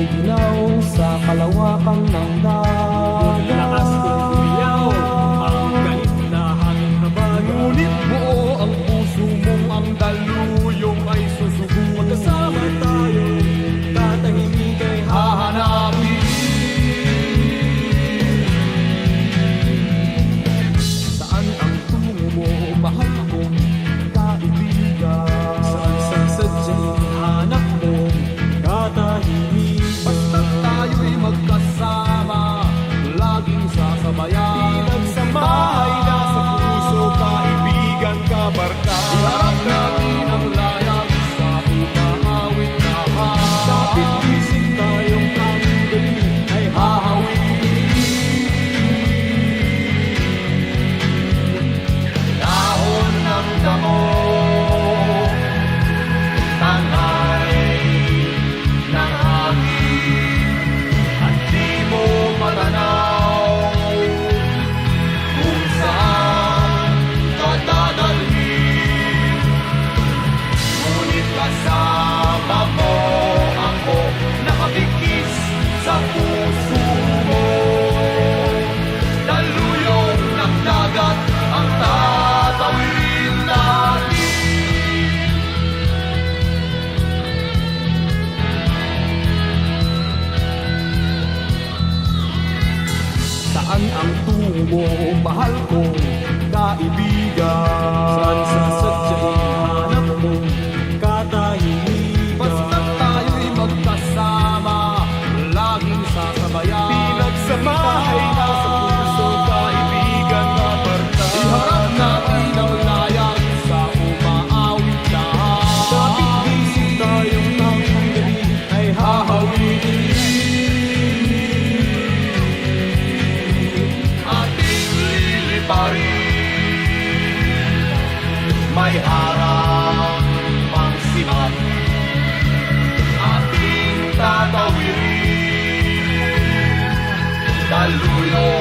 giginaw sa kalawakan ng dagat. Lakas kong umiyaw ang galit na hangin habag. Ngunit buo ang puso mong ang daluyong ay susubukan. Magkasama tayo, tatahimik ay Hahanapin saan ang tungo mo, mahal kong kaibigan. Saan sa sadyang hanap mo, katahimikan. Basta tayo'y magkasama, laging sasabayan. Pinagsamahay na sa puso, kaibigan, kabarka. Iharap natin ang layag sa umahawit na Kapit isip tayong tanging gabi ay dahon ng damo, tangay ng hangin, at di mo matanaw kung saan ka dadalhin. Ngunit kasama mo ako, nakabigis sa puso mo. Daluyong ng dagat ang tatawirin natin. Saan ang tungo mo, mahal kong kaibigan? Saan sa sadyang hanap mo, katahimikan. Basta tayo'y magkasama, laging sasabayan. Pinagsamahay na sa puso, kaibigan, kabarka. Iharap natin ang layag sa umaawit na Kapit isip tayong tanging gabi ay hahawiin. ating liliparin. May harang pang sibat, ating tatawirin. Daluyong